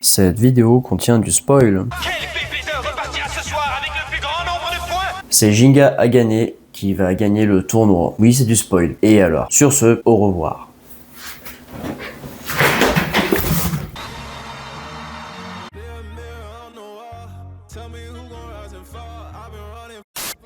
Cette vidéo contient du spoil. Quel Beyblade repartira ce soir avec le plus grand nombre de points? C'est Ginga Agane qui va gagner le tournoi. Oui, c'est du spoil. Et alors, sur ce, au revoir.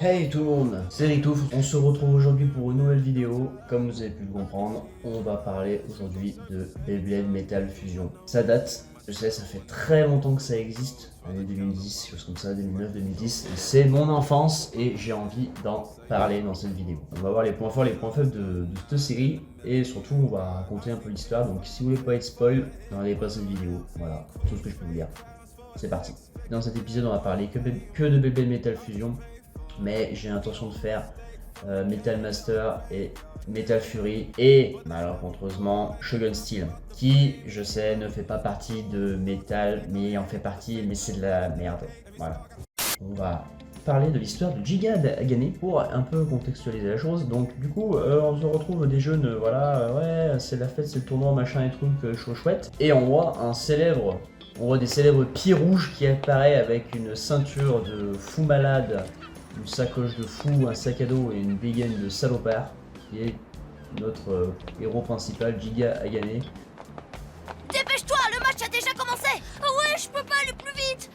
Hey tout le monde, c'est Ritouf, on se retrouve aujourd'hui pour une nouvelle vidéo. Comme vous avez pu le comprendre, on va parler aujourd'hui de Beyblade Metal Fusion. Ça date, je sais, ça fait très longtemps que ça existe, année 2010, quelque chose comme ça, 2009, 2010. C'est mon enfance et j'ai envie d'en parler dans cette vidéo. On va voir les points forts, les points faibles de cette série et surtout on va raconter un peu l'histoire. Donc si vous voulez pas être spoil, n'regardez pas cette vidéo. Voilà, tout ce que je peux vous dire. C'est parti. Dans cet épisode, on va parler que de Beyblade Metal Fusion. Mais j'ai l'intention de faire Metal Master et Metal Fury et malencontreusement Shogun Steel, qui je sais ne fait pas partie de Metal mais en fait partie, mais c'est de la merde. Voilà. On va parler de l'histoire de Ginga Agane pour un peu contextualiser la chose. Donc du coup on se retrouve des jeunes, voilà, ouais c'est la fête, c'est le tournoi machin et trucs chaud chouette, et on voit des célèbres pieds rouges qui apparaît avec une ceinture de fou malade, une sacoche de fou, un sac à dos et une dégaine de salopard, qui est notre héros principal, Ginga Agane. Dépêche-toi, le match a déjà commencé. Oh ouais, je peux pas aller plus vite.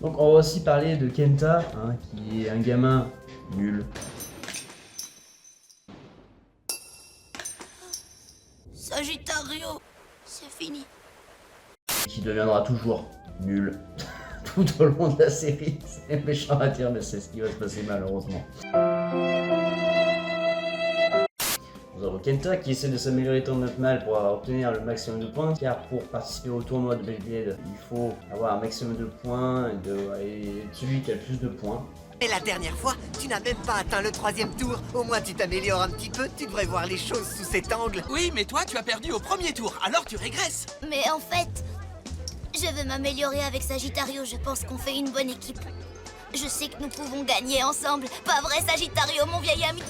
Donc on va aussi parler de Kenta, hein, qui est un gamin nul. Sagittario, c'est fini. Qui deviendra toujours nul tout au long de la série. C'est méchant à dire, mais c'est ce qui va se passer malheureusement. Nous avons Kenta qui essaie de s'améliorer tant de mal pour obtenir le maximum de points, car pour participer au tournoi de Beyblade, il faut avoir un maximum de points et celui qui a le plus de points. Et la dernière fois, tu n'as même pas atteint le 3e tour. Au moins tu t'améliores un petit peu, tu devrais voir les choses sous cet angle. Oui, mais toi, tu as perdu au premier tour, alors tu régresses. Mais en fait, je veux m'améliorer avec Sagittario. Je pense qu'on fait une bonne équipe. Je sais que nous pouvons gagner ensemble. Pas vrai, Sagittario, mon vieil ami?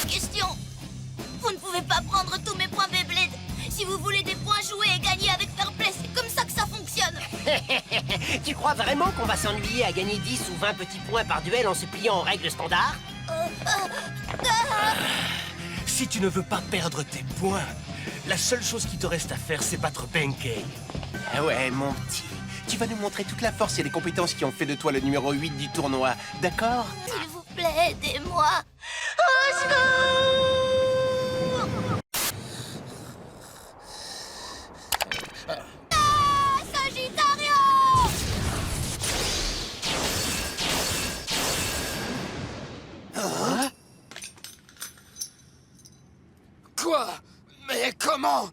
Question. Vous ne pouvez pas prendre tous mes points Beyblade. Si vous voulez des points joués et gagner avec fair play, c'est comme ça que ça fonctionne. Tu crois vraiment qu'on va s'ennuyer à gagner 10 ou 20 petits points par duel en se pliant aux règles standards? Si tu ne veux pas perdre tes points, la seule chose qui te reste à faire, c'est battre Benkei. Ah ouais, mon petit. Tu vas nous montrer toute la force et les compétences qui ont fait de toi le numéro 8 du tournoi, d'accord? S'il vous plaît, aidez-moi. Au secours! Ah, Sagittario! Quoi? Mais comment?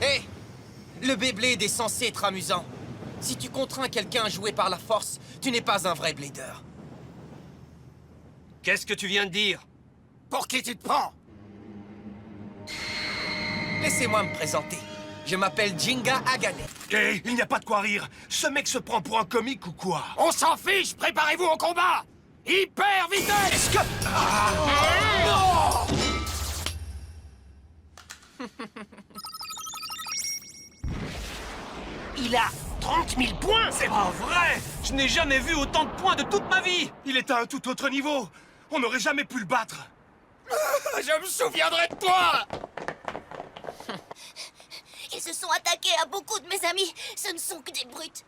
Hé! Le Beyblade est censé être amusant. Si tu contrains quelqu'un à jouer par la force, tu n'es pas un vrai blader. Qu'est-ce que tu viens de dire? Pour qui tu te prends? Laissez-moi me présenter. Je m'appelle Ginga Agane. Hé, il n'y a pas de quoi rire. Ce mec se prend pour un comique ou quoi? On s'en fiche, préparez-vous au combat! Hyper vitesse! Est-ce que... Il a 30 000 points! C'est pas vrai! Je n'ai jamais vu autant de points de toute ma vie! Il est à un tout autre niveau! On n'aurait jamais pu le battre! Je me souviendrai de toi! Ils se sont attaqués à beaucoup de mes amis. Ce ne sont que des brutes.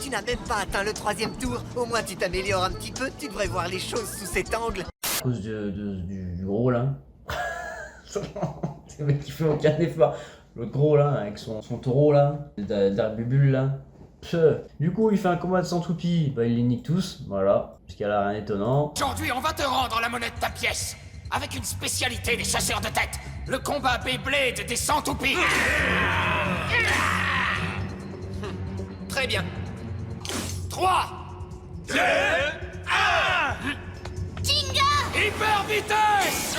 Tu n'as même pas atteint le 3e tour. Au moins tu t'améliores un petit peu, tu devrais voir les choses sous cet angle. À cause du gros là. C'est le mec qui fait aucun effort. Le gros là, avec son taureau là, d'arbubule là. Du coup, il fait un combat de 100 toupies. Bah, il les nique tous, voilà. Jusqu'à là, rien d'étonnant. Aujourd'hui, on va te rendre la monnaie de ta pièce. Avec une spécialité des chasseurs de tête. Le combat Beyblade des 100 toupies. Très bien. 3, 2, 1. Ginga! Hyper vitesse!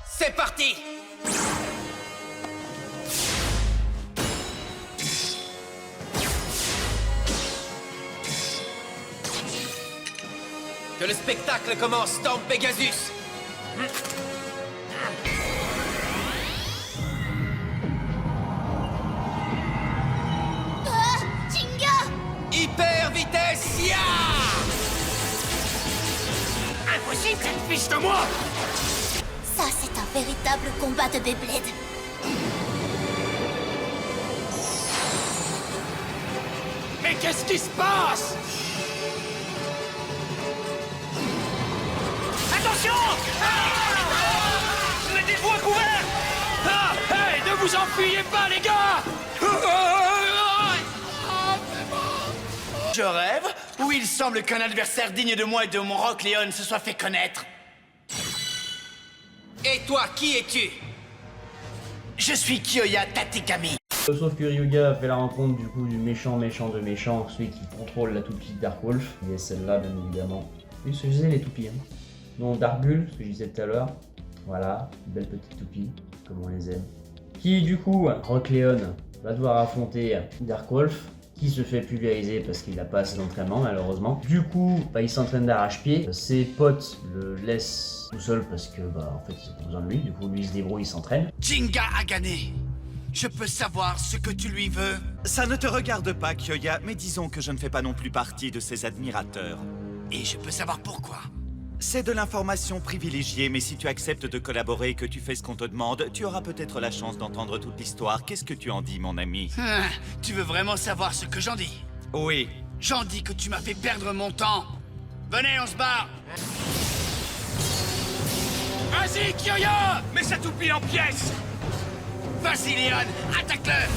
C'est parti! Que le spectacle commence, Storm Pegasus! Ah, Jinga! Hyper vitesse, ya! Impossible qu'elle fiche de moi! Ça, c'est un véritable combat de Beyblade. Mais qu'est-ce qui se passe? Attention! Mettez-vous à couvert! Ah! Hey, ne vous enfuyez pas, les gars! Je rêve, ou il semble qu'un adversaire digne de moi et de mon Rock Leon se soit fait connaître. Et toi, qui es-tu? Je suis Kyoya Tatikami. Sauf que Ryuga a fait la rencontre du coup du méchant de méchant, celui qui contrôle la toupie de Dark Wolf. Et celle-là, bien évidemment. Oui, ce que je disais, les toupies. Hein. Non, Dark Bull, ce que je disais tout à l'heure. Voilà, une belle petite toupie, comme on les aime. Qui, du coup, Rock Leon va devoir affronter Dark Wolf, qui se fait pulvériser parce qu'il n'a pas assez d'entraînement, malheureusement. Du coup, il s'entraîne d'arrache-pied. Ses potes le laissent tout seul parce que, en fait, ils ont besoin de lui. Du coup, lui, il se débrouille, il s'entraîne. Jinga Agane, je peux savoir ce que tu lui veux? Ça ne te regarde pas, Kyoya, mais disons que je ne fais pas non plus partie de ses admirateurs. Et je peux savoir pourquoi? C'est de l'information privilégiée, mais si tu acceptes de collaborer et que tu fais ce qu'on te demande, tu auras peut-être la chance d'entendre toute l'histoire. Qu'est-ce que tu en dis, mon ami? Tu veux vraiment savoir ce que j'en dis? Oui. J'en dis que tu m'as fait perdre mon temps. Venez, on se barre. Vas-y, Kyoya! Mets sa toupie en pièces! Vas-y, Leon, attaque-le.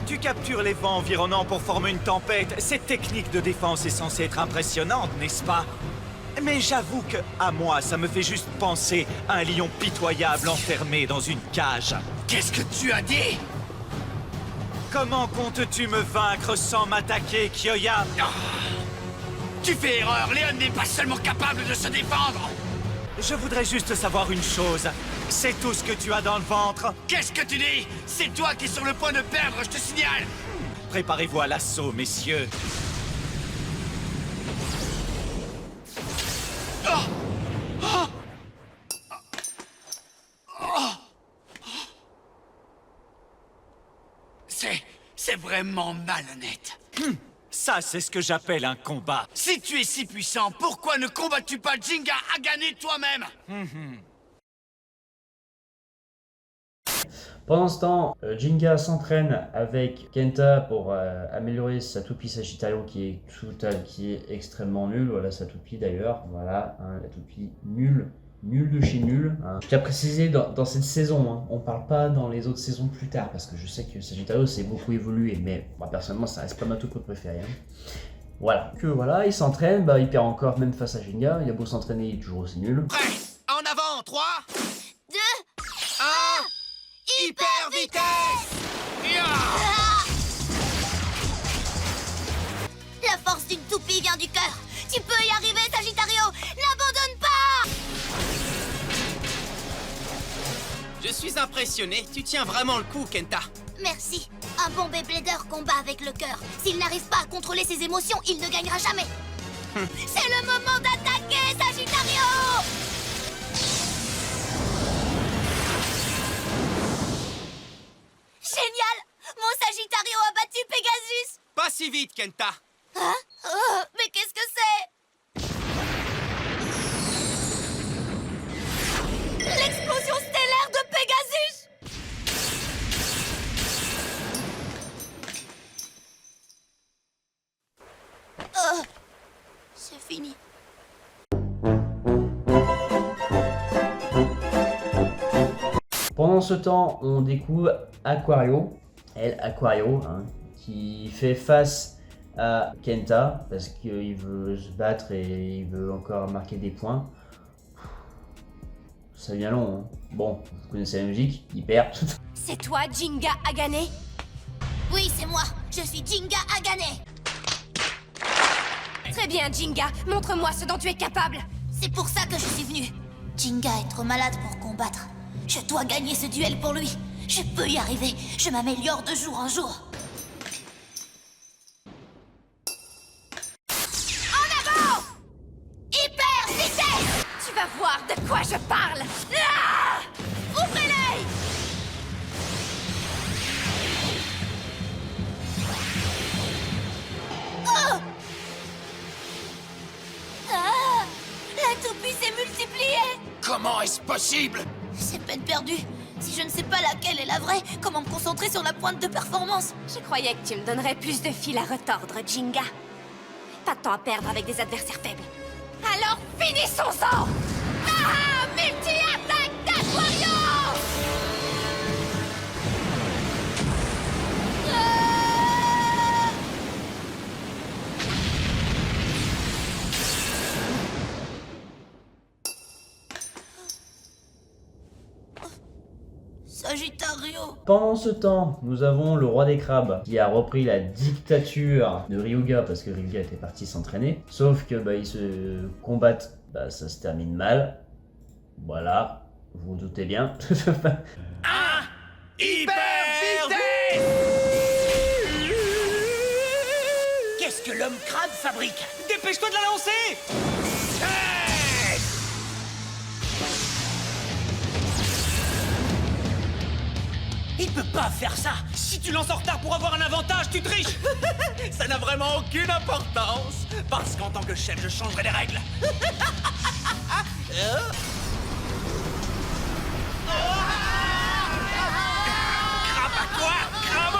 Tu captures les vents environnants pour former une tempête. Cette technique de défense est censée être impressionnante, n'est-ce pas? Mais j'avoue que, à moi, ça me fait juste penser à un lion pitoyable enfermé dans une cage. Qu'est-ce que tu as dit? Comment comptes-tu me vaincre sans m'attaquer, Kyoya? Tu fais erreur, Leon n'est pas seulement capable de se défendre. Je voudrais juste savoir une chose. C'est tout ce que tu as dans le ventre? Qu'est-ce que tu dis? C'est toi qui es sur le point de perdre, je te signale. Préparez-vous à l'assaut, messieurs. C'est vraiment malhonnête. Ça, c'est ce que j'appelle un combat. Si tu es si puissant, pourquoi ne combats-tu pas Jinga Agane toi-même? Pendant ce temps, Jinga s'entraîne avec Kenta pour améliorer sa toupie Sagittario qui est extrêmement nulle. Voilà sa toupie d'ailleurs. Voilà, hein, la toupie nulle. Nul de chez nul. Hein. Je tiens à préciser dans cette saison, hein, on parle pas dans les autres saisons plus tard parce que je sais que Sagittario s'est beaucoup évolué, mais moi personnellement ça reste pas ma toupe préférée. Hein. Voilà. Que voilà, il s'entraîne, il perd encore même face à Jinga. Il a beau s'entraîner, il est toujours aussi nul. Prêt! En avant, 3, 2, 1, hyper vitesse! Ah! La force d'une toupie vient du cœur. Tu peux y arriver, Sagittario. N'abandonne pas. Je suis impressionné, tu tiens vraiment le coup, Kenta. Merci. Un bon Beyblader combat avec le cœur. S'il n'arrive pas à contrôler ses émotions, il ne gagnera jamais. C'est le moment d'attaquer, Sagittario! Génial! Mon Sagittario a battu Pegasus! Pas si vite, Kenta. Hein? Oh, mais qu'est-ce que c'est? L'explosion stellaire de Pegasus! C'est fini. Pendant ce temps, on découvre Aquario, hein, qui fait face à Kenta parce qu'il veut se battre et il veut encore marquer des points. Ça devient long, hein. Bon, vous connaissez la musique, il perd. C'est toi, Jinga Agane? Oui, c'est moi. Je suis Jinga Agane. Très bien, Jinga. Montre-moi ce dont tu es capable. C'est pour ça que je suis venue. Jinga est trop malade pour combattre. Je dois gagner ce duel pour lui. Je peux y arriver. Je m'améliore de jour en jour. je parle. Ah! Ouvrez-les! Oh! Ah! La toupie s'est multipliée! Comment est-ce possible? C'est peine perdue. Si je ne sais pas laquelle est la vraie, comment me concentrer sur la pointe de performance? Je croyais que tu me donnerais plus de fil à retordre, Jinga. Pas de temps à perdre avec des adversaires faibles. Alors finissons-en! Ah! Multi-attaque d'Aquario! Sagittario! Pendant ce temps, nous avons le roi des crabes qui a repris la dictature de Ryuga parce que Ryuga était parti s'entraîner. Sauf que ils se combattent, ça se termine mal. Voilà, vous vous doutez bien. Hyper vitesse! Qu'est-ce que l'homme crabe fabrique? Dépêche-toi de la lancer! Il peut pas faire ça! Si tu lances en retard pour avoir un avantage, tu triches! Ça n'a vraiment aucune importance! Parce qu'en tant que chef, je changerai les règles! Crabe à quoi? Crabe!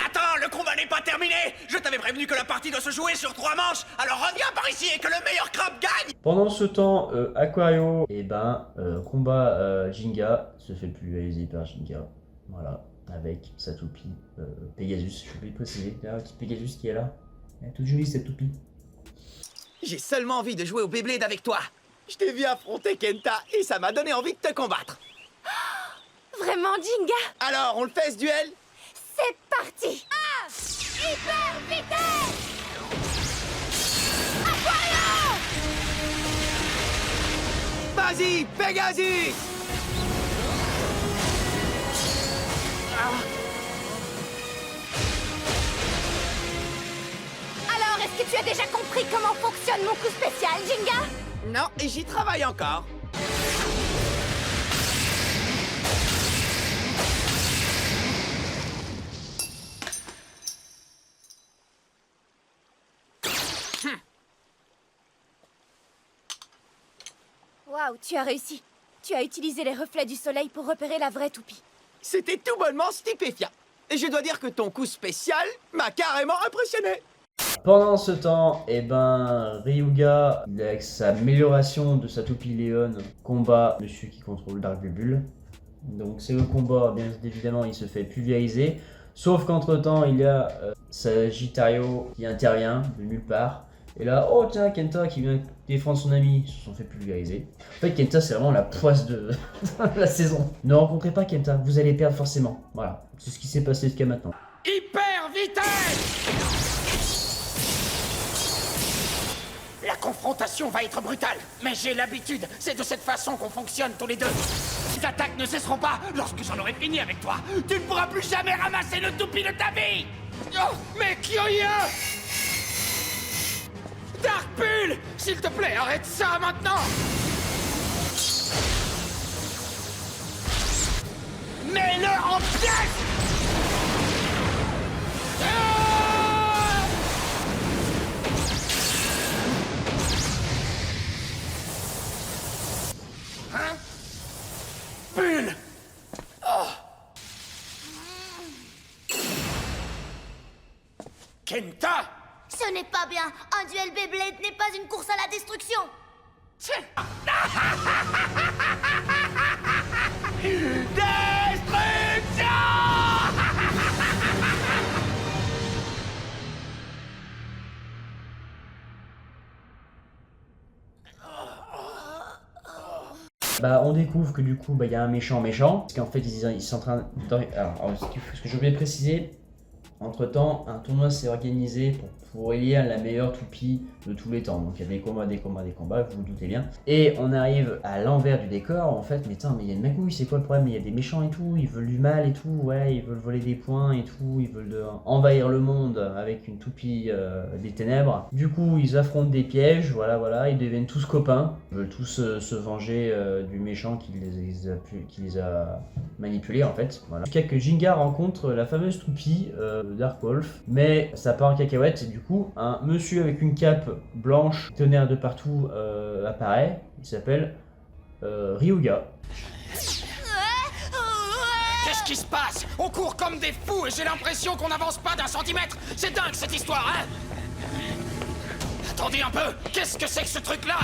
Attends, le combat n'est pas terminé! Je t'avais prévenu que la partie doit se jouer sur 3 manches, alors reviens par ici et que le meilleur crabe gagne! Pendant ce temps, Aquario, combat Jinga, se fait pulvériser par Jinga. Voilà, avec sa toupie Pegasus. J'ai oublié de préciser, il y a un petit Pegasus qui est là. Elle est toute jolie cette toupie. J'ai seulement envie de jouer au Beyblade avec toi. Je t'ai vu affronter Kenta et ça m'a donné envie de te combattre. Vraiment, Jinga? Alors, on le fait ce duel? C'est parti! Ah! Hyper vitesse! Aquario! Vas-y, Pegasus! Alors, est-ce que tu as déjà compris comment fonctionne mon coup spécial, Jinga? Non, et j'y travaille encore. Waouh, tu as réussi. Tu as utilisé les reflets du soleil pour repérer la vraie toupie. C'était tout bonnement stupéfiant. Et je dois dire que ton coup spécial m'a carrément impressionné. Pendant ce temps, Ryuga, avec sa amélioration de sa toupie Léon, combat monsieur qui contrôle Dark Bubble. Donc c'est le combat, bien évidemment, il se fait pulvériser. Sauf qu'entre temps, il y a Sagittario qui intervient de nulle part. Et là, oh tiens, Kenta qui vient défendre son ami, ils se sont fait pulvériser. En fait, Kenta, c'est vraiment la poisse de la saison. Ne rencontrez pas Kenta, vous allez perdre forcément. Voilà, c'est ce qui s'est passé jusqu'à maintenant. Hyper vitesse! La confrontation va être brutale, mais j'ai l'habitude. C'est de cette façon qu'on fonctionne tous les deux. Les attaques ne cesseront pas lorsque j'en aurai fini avec toi. Tu ne pourras plus jamais ramasser le toupie de ta vie. Oh, mais Kyoya! Dark Bull, s'il te plaît, arrête ça maintenant! Mets-le en pièces! Hein? Bull! Oh. Kenta! Ce n'est pas bien. Un duel Beyblade n'est pas une course à la destruction. Destruction! On découvre que du coup, il y a un méchant. Parce qu'en fait, ils sont en train... Alors, ce que j'ai oublié de préciser, Entre-temps, un tournoi s'est organisé pour élire la meilleure toupie de tous les temps. Donc il y a des combats, vous vous doutez bien. Et on arrive à l'envers du décor, en fait, mais il y a une magouille, c'est quoi le problème? Il y a des méchants et tout, ils veulent du mal et tout, ouais, ils veulent voler des points et tout, ils veulent envahir le monde avec une toupie des ténèbres. Du coup, ils affrontent des pièges, voilà, ils deviennent tous copains. Ils veulent tous se venger du méchant qui les a manipulés, en fait. Voilà. Jusqu'à que Jinga rencontre la fameuse toupie Dark Wolf, mais ça part en cacahuète, et du coup, un monsieur avec une cape blanche, tonnerre de partout, apparaît. Il s'appelle Ryuga. Qu'est-ce qui se passe? On court comme des fous et j'ai l'impression qu'on n'avance pas d'un centimètre. C'est dingue cette histoire, hein? Attendez un peu, qu'est-ce que c'est que ce truc-là?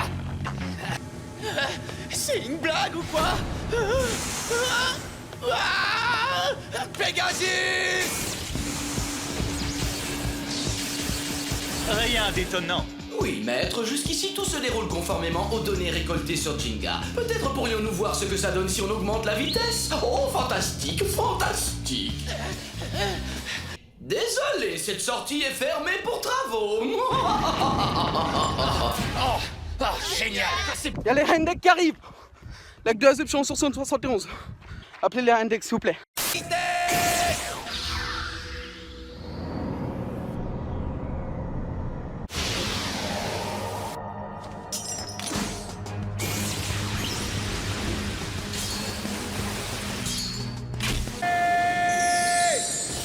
C'est une blague ou quoi? Pegasus! Rien d'étonnant. Oui, maître, jusqu'ici tout se déroule conformément aux données récoltées sur Jinga. Peut-être pourrions-nous voir ce que ça donne si on augmente la vitesse? Oh, fantastique, fantastique! Désolé, cette sortie est fermée pour travaux. Génial! Il y a les Hendek qui arrivent. Lac de Azeption sur 171. Appelez les Hendek s'il vous plaît.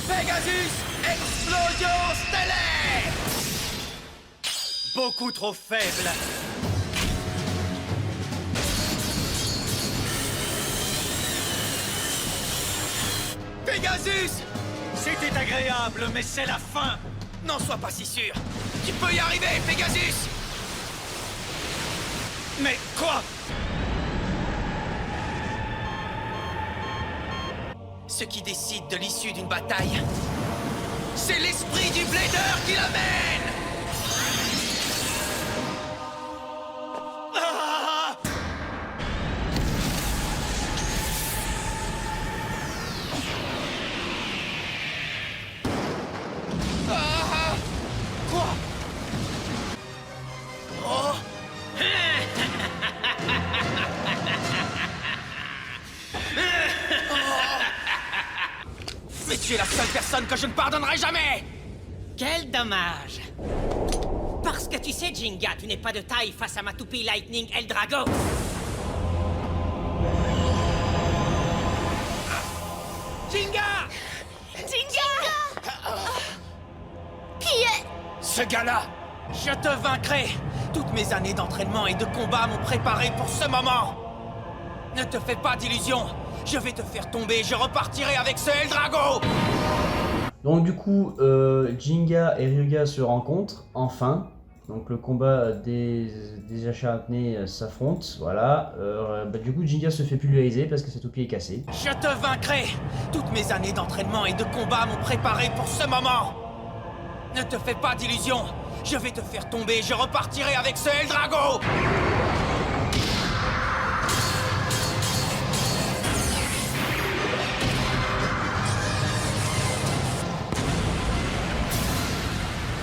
Pegasus, explosion stellaire! Beaucoup trop faible. Pegasus! C'était agréable, mais c'est la fin. N'en sois pas si sûr. Tu peux y arriver, Pegasus! Mais quoi? Ce qui décide de l'issue d'une bataille, c'est l'esprit du Blader qui l'amène! Ah! Ah! Quoi? Oh! Mais tu es la seule personne que je ne pardonnerai jamais! Quel dommage. Parce que tu sais, Jinga, tu n'es pas de taille face à ma toupie Lightning Eldrago. Jinga! Jinga! Qui est... Ce gars-là! Je te vaincrai! Toutes mes années d'entraînement et de combat m'ont préparé pour ce moment! Ne te fais pas d'illusions! Je vais te faire tomber, je repartirai avec ce Eldrago! Donc du coup, Jinga et Ryuga se rencontrent, enfin. Donc le combat des acharnés s'affrontent, voilà. Du coup, Jinga se fait pulvériser parce que sa toupie est cassée. Je te vaincrai! Toutes mes années d'entraînement et de combat m'ont préparé pour ce moment! Ne te fais pas d'illusions! Je vais te faire tomber, je repartirai avec ce Eldrago!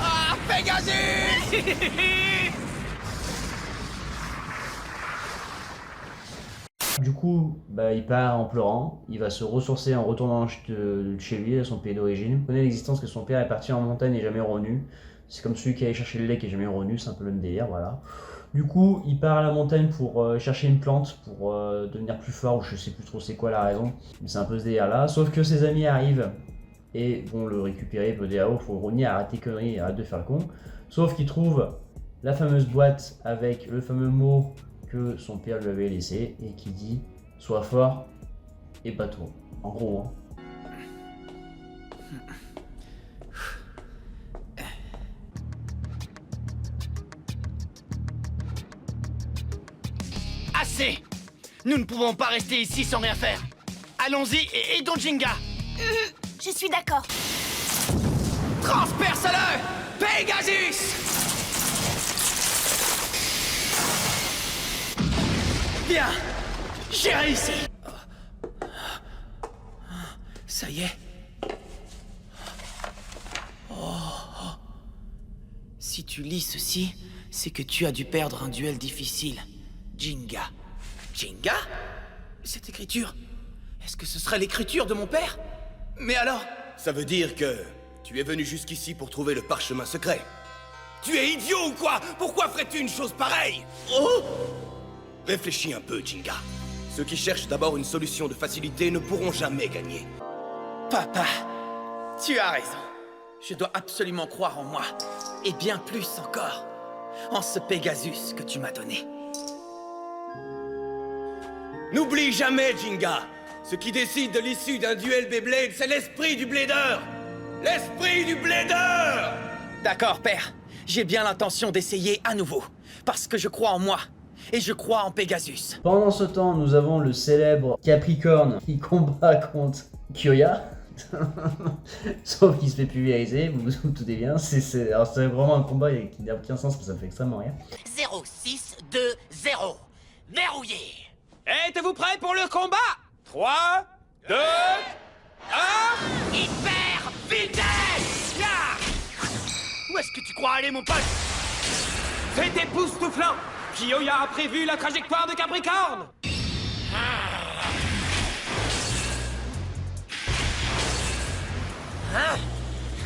Ah, Pegasus! Du coup, il part en pleurant, il va se ressourcer en retournant chez lui, à son pays d'origine. Il connaît l'existence que son père est parti en montagne et jamais revenu. C'est comme celui qui allait chercher le lait qui est jamais revenu, c'est un peu le même délire, voilà. Du coup, il part à la montagne pour chercher une plante, pour devenir plus fort, ou je sais plus trop c'est quoi la raison. Mais c'est un peu ce délire là, sauf que ses amis arrivent et vont le récupérer, il peut dire oh, faut revenir, arrête tes conneries, arrête de faire le con. Sauf qu'il trouve la fameuse boîte avec le fameux mot que son père lui avait laissé et qui dit sois fort et pas trop. En gros, hein. Assez! Nous ne pouvons pas rester ici sans rien faire. Allons-y et aidons Jinga! Je suis d'accord. Transperce-le! Pegasus! Bien! J'ai réussi! Ça y est. Si tu lis ceci, c'est que tu as dû perdre un duel difficile. Jinga. Jinga? Cette écriture, est-ce que ce serait l'écriture de mon père? Mais alors? Ça veut dire que tu es venu jusqu'ici pour trouver le parchemin secret. Tu es idiot ou quoi? Pourquoi ferais-tu une chose pareille? Oh! Réfléchis un peu, Jinga. Ceux qui cherchent d'abord une solution de facilité ne pourront jamais gagner. Papa, tu as raison. Je dois absolument croire en moi. Et bien plus encore, en ce Pegasus que tu m'as donné. N'oublie jamais, Jinga. Ce qui décide de l'issue d'un duel Beyblade, c'est l'esprit du blader. L'esprit du blader! D'accord, père. J'ai bien l'intention d'essayer à nouveau. Parce que je crois en moi. Et je crois en Pegasus. Pendant ce temps, nous avons le célèbre Capricorne qui combat contre Kyoya. Sauf qu'il se fait pulvériser, vous vous doutez bien. Alors c'est vraiment un combat qui n'a aucun sens, parce que ça fait extrêmement rien. 0620. Verrouillé. Êtes-vous prêts pour le combat? 3, 2, 1... Hyper vitesse! Où est-ce que tu crois aller, mon pote? C'est époustouflant! Kyoya a prévu la trajectoire de Capricorne! Hein?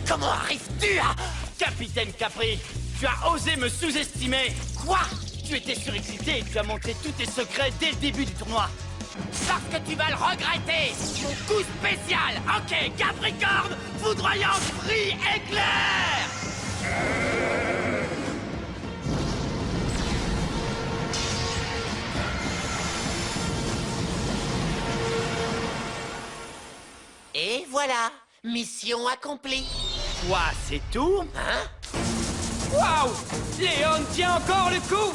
Comment arrives-tu à... Capitaine Capri, tu as osé me sous-estimer. Quoi? Tu étais surexcité et tu as montré tous tes secrets dès le début du tournoi. Sauf que tu vas le regretter. Mon coup spécial. Ok, Capricorne, foudroyant cri éclair. Et voilà, mission accomplie. Quoi, c'est tout? Hein? Waouh! Léon tient encore le coup!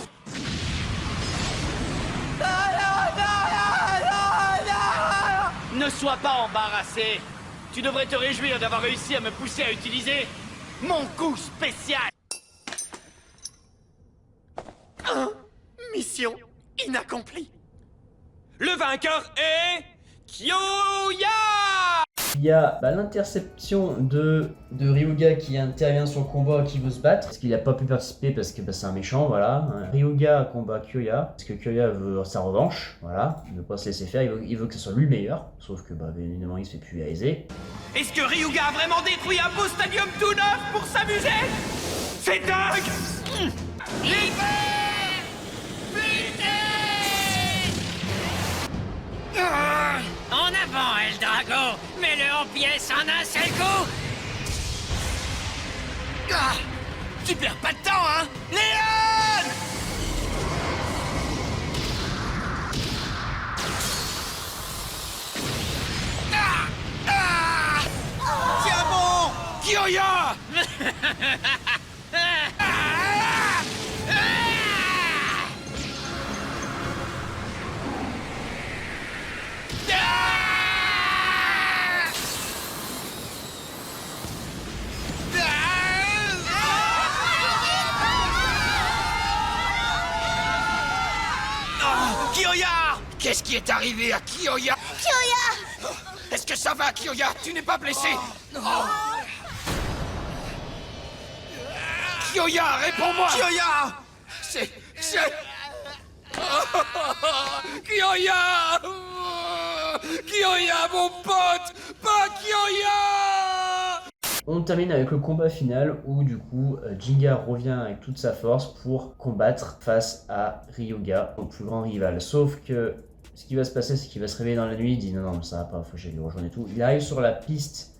Ne sois pas embarrassé. Tu devrais te réjouir d'avoir réussi à me pousser à utiliser mon coup spécial. Mission inaccomplie. Le vainqueur est... Kyoya! Il y a l'interception de Ryuga qui intervient sur le combat, qui veut se battre, parce qu'il n'a pas pu participer parce que c'est un méchant, voilà. Ryuga combat Kyoya, parce que Kyoya veut sa revanche, voilà. Il veut pas se laisser faire, il veut que ce soit lui le meilleur, sauf que évidemment il se fait pulvériser. Est-ce que Ryuga a vraiment détruit un beau stadium tout neuf pour s'amuser? C'est dingue! En avant, El Drago! Mets-le en pièces en un seul coup! Tu perds pas de temps, hein? Léon! Tiens bon! Kyoya! Kyoya! Qu'est-ce qui est arrivé à Kyoya? Kyoya! Est-ce que ça va, Kyoya? Tu n'es pas blessé? Kyoya, réponds-moi! Kyoya! C'est... Kyoya! Kyoya, mon pote! Pas Kyoya! On termine avec le combat final où du coup Jinga revient avec toute sa force pour combattre face à Ryuga, au plus grand rival. Sauf que ce qui va se passer, c'est qu'il va se réveiller dans la nuit, il dit non, ça va pas, faut que j'aille le rejoindre et tout. Il arrive sur la piste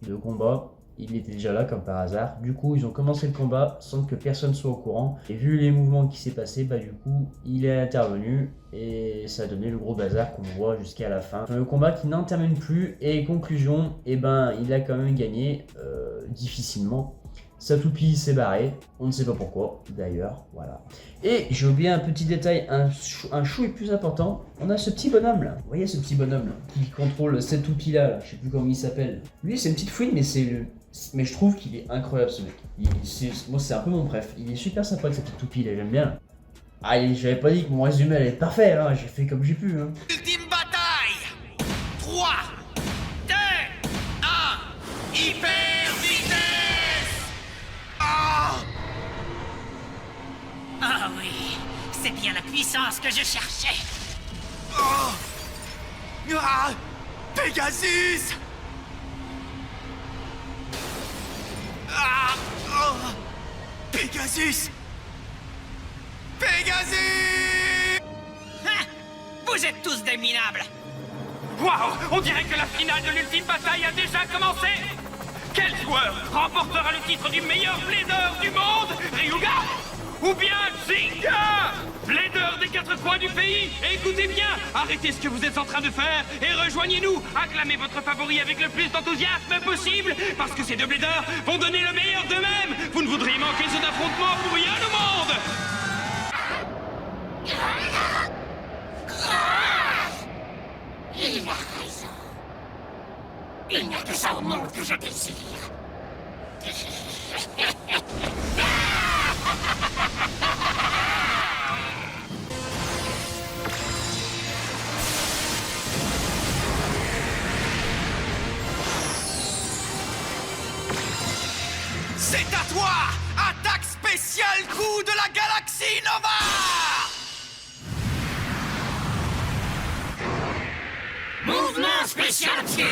de combat, il était déjà là comme par hasard. Du coup, ils ont commencé le combat sans que personne soit au courant. Et vu les mouvements qui s'est passé, du coup, il est intervenu et ça a donné le gros bazar qu'on voit jusqu'à la fin. Le combat qui n'en termine plus et conclusion, il a quand même gagné difficilement. Sa toupie s'est barrée, on ne sait pas pourquoi d'ailleurs, voilà. Et j'ai oublié un petit détail, un chouille plus important, on a ce petit bonhomme là, vous voyez ce petit bonhomme là, qui contrôle cette toupie là, je sais plus comment il s'appelle. Lui c'est une petite fouine mais je trouve qu'il est incroyable ce mec. Moi c'est un peu mon préf, il est super sympa avec cette petite toupie là, j'aime bien. Ah j'avais pas dit que mon résumé allait être parfait, hein. J'ai fait comme j'ai pu. Hein. Ultime bataille! 3, 2, 1, hyper vitesse! puissance que je cherchais. Oh ah Pegasus ah oh Pegasus Pegasus Hein? Vous êtes tous des minables. Waouh! On dirait que la finale de l'ultime bataille a déjà commencé! Quel joueur remportera le titre du meilleur blader du monde? Ryuga? Ou bien Jinga? Blader des quatre coins du pays! Et écoutez bien, arrêtez ce que vous êtes en train de faire et rejoignez-nous! Acclamez votre favori avec le plus d'enthousiasme possible, parce que ces deux bladers vont donner le meilleur d'eux-mêmes! Vous ne voudriez manquer cet affrontement pour rien au monde! Il a raison. Il n'y a que ça au monde que je désire. C'est à toi! Attaque spéciale coup de la galaxie Nova! Mouvement spécial pied.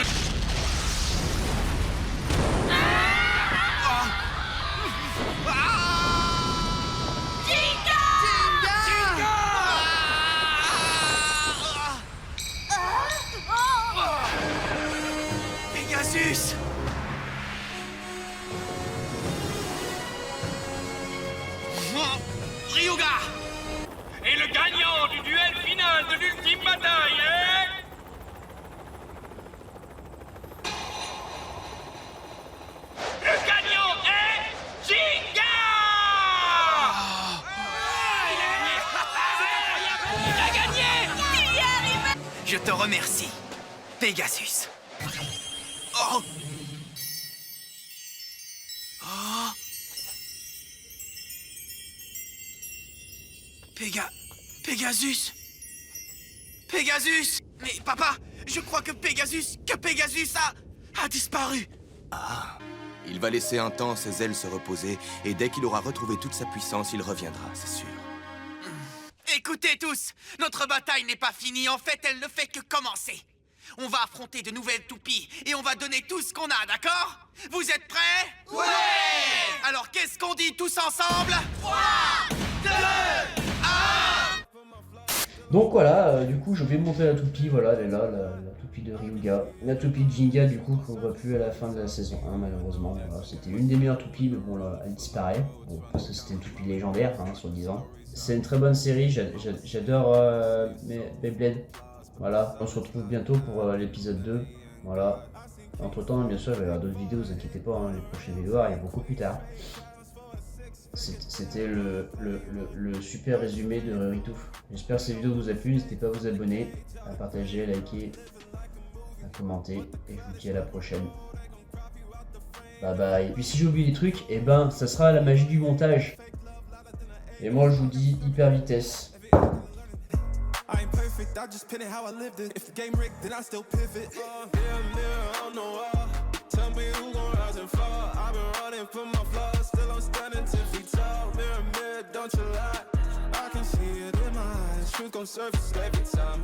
Pegasus! Ryuga! Et le gagnant du duel final de l'ultime bataille est... Le gagnant est... Jinga! Il a gagné! Je te remercie, Pegasus. Oh! Oh! Pegasus! Pegasus! Mais papa, je crois que Pegasus a disparu. Ah, il va laisser un temps ses ailes se reposer, et dès qu'il aura retrouvé toute sa puissance, il reviendra, c'est sûr. Écoutez tous, notre bataille n'est pas finie, en fait elle ne fait que commencer. On va affronter de nouvelles toupies, et on va donner tout ce qu'on a, d'accord? Vous êtes prêts? Ouais! Alors qu'est-ce qu'on dit tous ensemble? 3, 2, 1... Donc voilà, du coup je vais montrer la toupie, voilà elle est là, la toupie de Ryuga. La toupie de Jinga du coup qu'on voit plus à la fin de la saison 1 malheureusement. Voilà, c'était une des meilleures toupies mais bon là elle disparaît. Bon, parce que c'était une toupie légendaire, hein, soi-disant. C'est une très bonne série, j'adore Beyblade. Voilà, on se retrouve bientôt pour l'épisode 2. Voilà. Entre temps bien sûr il va y avoir d'autres vidéos, vous inquiétez pas, hein, les prochaines vidéos arrivent beaucoup plus tard. C'était le super résumé de Ritouf. J'espère que cette vidéo vous a plu, n'hésitez pas à vous abonner, à partager, à liker, à commenter, et je vous dis à la prochaine. Bye bye. Puis si j'ai oublié des trucs, et ben ça sera la magie du montage. Et moi je vous dis hyper vitesse. I ain't perfect, I just pin it how I lived it. If the game rigged, then I still pivot. Mirror on the wall, tell me who gon' rise and fall. I've been running for my flaws, still I'm standing 10 feet tall. Mirror, don't you lie, I can see it in my eyes. Truth gon' surface every time.